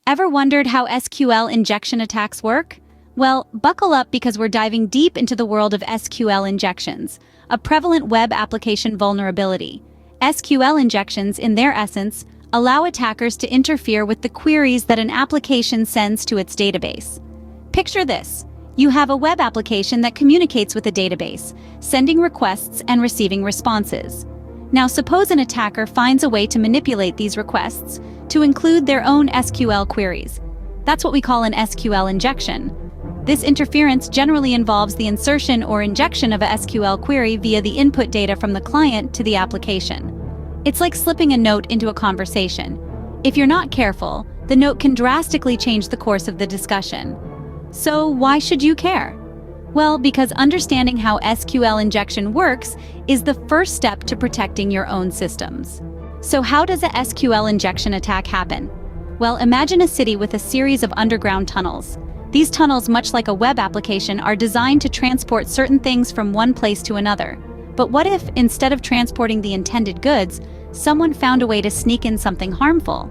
Ever wondered how SQL injection attacks work? Well, buckle up because we're diving deep into the world of SQL injections, a prevalent web application vulnerability. SQL injections, in their essence, allow attackers to interfere with the queries that an application sends to its database. Picture this. You have a web application that communicates with a database, sending requests and receiving responses. Now suppose an attacker finds a way to manipulate these requests to include their own SQL queries. That's what we call an SQL injection. This interference generally involves the insertion or injection of a SQL query via the input data from the client to the application. It's like slipping a note into a conversation. If you're not careful, the note can drastically change the course of the discussion. So why should you care? Well, because understanding how SQL injection works is the first step to protecting your own systems. So how does a SQL injection attack happen? Well, imagine a city with a series of underground tunnels. These tunnels, much like a web application, are designed to transport certain things from one place to another. But what if, instead of transporting the intended goods, someone found a way to sneak in something harmful?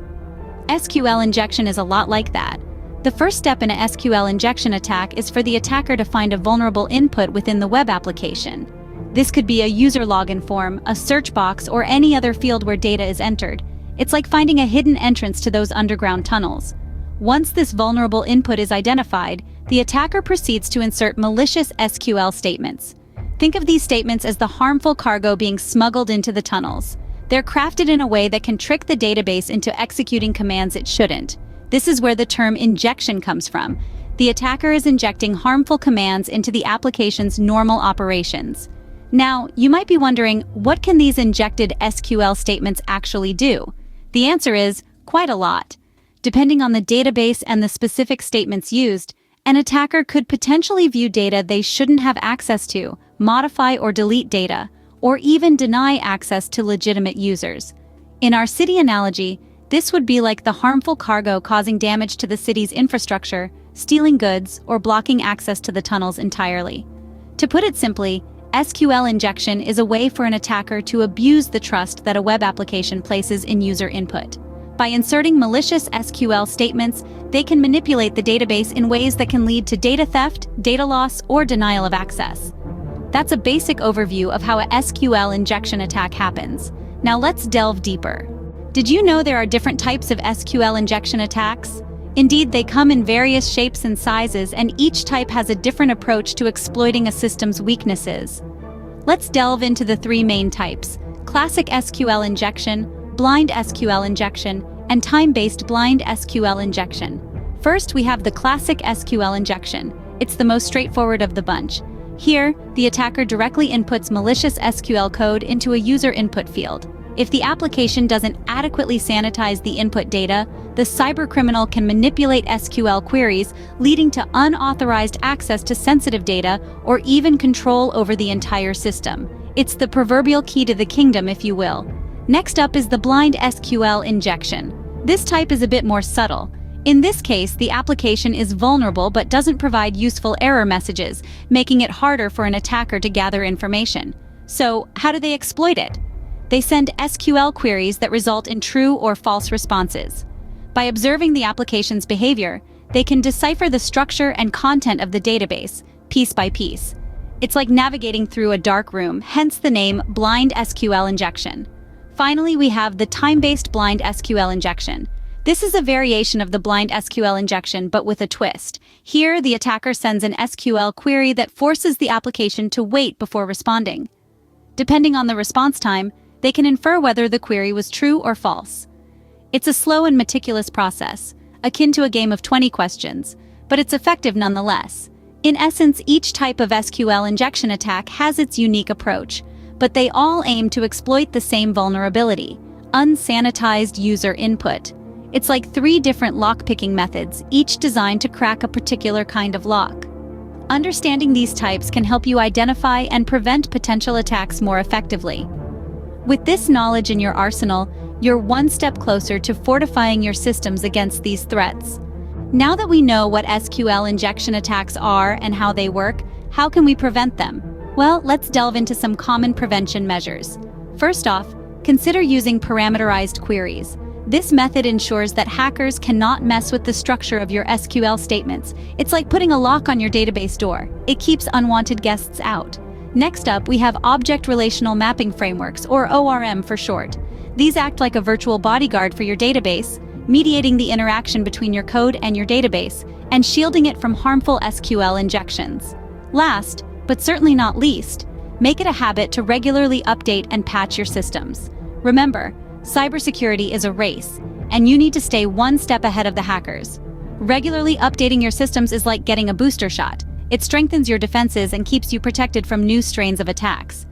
SQL injection is a lot like that. The first step in a SQL injection attack is for the attacker to find a vulnerable input within the web application. This could be a user login form, a search box, or any other field where data is entered. It's like finding a hidden entrance to those underground tunnels. Once this vulnerable input is identified, the attacker proceeds to insert malicious SQL statements. Think of these statements as the harmful cargo being smuggled into the tunnels. They're crafted in a way that can trick the database into executing commands it shouldn't. This is where the term injection comes from. The attacker is injecting harmful commands into the application's normal operations. Now, you might be wondering, what can these injected SQL statements actually do? The answer is quite a lot. Depending on the database and the specific statements used, an attacker could potentially view data they shouldn't have access to, modify or delete data, or even deny access to legitimate users. In our city analogy, this would be like the harmful cargo causing damage to the city's infrastructure, stealing goods, or blocking access to the tunnels entirely. To put it simply, SQL injection is a way for an attacker to abuse the trust that a web application places in user input. By inserting malicious SQL statements, they can manipulate the database in ways that can lead to data theft, data loss, or denial of access. That's a basic overview of how a SQL injection attack happens. Now let's delve deeper. Did you know there are different types of SQL injection attacks? Indeed, they come in various shapes and sizes, and each type has a different approach to exploiting a system's weaknesses. Let's delve into the three main types: classic SQL injection, blind SQL injection, and time-based blind SQL injection. First, we have the classic SQL injection. It's the most straightforward of the bunch. Here, the attacker directly inputs malicious SQL code into a user input field. If the application doesn't adequately sanitize the input data, the cybercriminal can manipulate SQL queries, leading to unauthorized access to sensitive data or even control over the entire system. It's the proverbial key to the kingdom, if you will. Next up is the blind SQL injection. This type is a bit more subtle. In this case, the application is vulnerable but doesn't provide useful error messages, making it harder for an attacker to gather information. So, how do they exploit it? They send SQL queries that result in true or false responses. By observing the application's behavior, they can decipher the structure and content of the database, piece by piece. It's like navigating through a dark room, hence the name blind SQL injection. Finally, we have the time-based blind SQL injection. This is a variation of the blind SQL injection, but with a twist. Here, the attacker sends an SQL query that forces the application to wait before responding. Depending on the response time, they can infer whether the query was true or false. It's a slow and meticulous process, akin to a game of 20 questions, but it's effective nonetheless. In essence, each type of SQL injection attack has its unique approach, but they all aim to exploit the same vulnerability: unsanitized user input. It's like three different lock-picking methods, each designed to crack a particular kind of lock. Understanding these types can help you identify and prevent potential attacks more effectively. With this knowledge in your arsenal, you're one step closer to fortifying your systems against these threats. Now that we know what SQL injection attacks are and how they work, how can we prevent them? Well, let's delve into some common prevention measures. First off, consider using parameterized queries. This method ensures that hackers cannot mess with the structure of your SQL statements. It's like putting a lock on your database door. It keeps unwanted guests out. Next up, we have Object Relational Mapping Frameworks, or ORM for short. These act like a virtual bodyguard for your database, mediating the interaction between your code and your database, and shielding it from harmful SQL injections. Last, but certainly not least, make it a habit to regularly update and patch your systems. Remember, cybersecurity is a race, and you need to stay one step ahead of the hackers. Regularly updating your systems is like getting a booster shot. It strengthens your defenses and keeps you protected from new strains of attacks.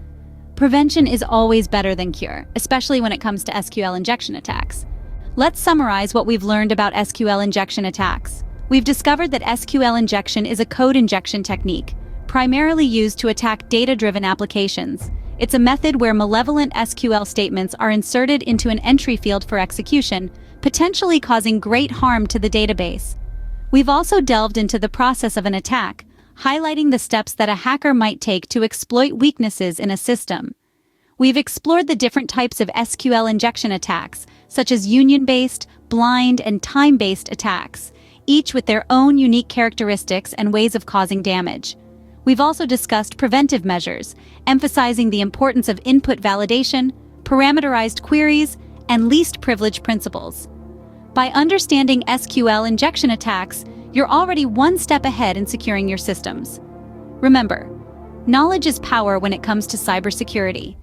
Prevention is always better than cure, especially when it comes to SQL injection attacks. Let's summarize what we've learned about SQL injection attacks. We've discovered that SQL injection is a code injection technique, primarily used to attack data-driven applications. It's a method where malevolent SQL statements are inserted into an entry field for execution, potentially causing great harm to the database. We've also delved into the process of an attack, highlighting the steps that a hacker might take to exploit weaknesses in a system. We've explored the different types of SQL injection attacks, such as union-based, blind, and time-based attacks, each with their own unique characteristics and ways of causing damage. We've also discussed preventive measures, emphasizing the importance of input validation, parameterized queries, and least privilege principles. By understanding SQL injection attacks, you're already one step ahead in securing your systems. Remember, knowledge is power when it comes to cybersecurity.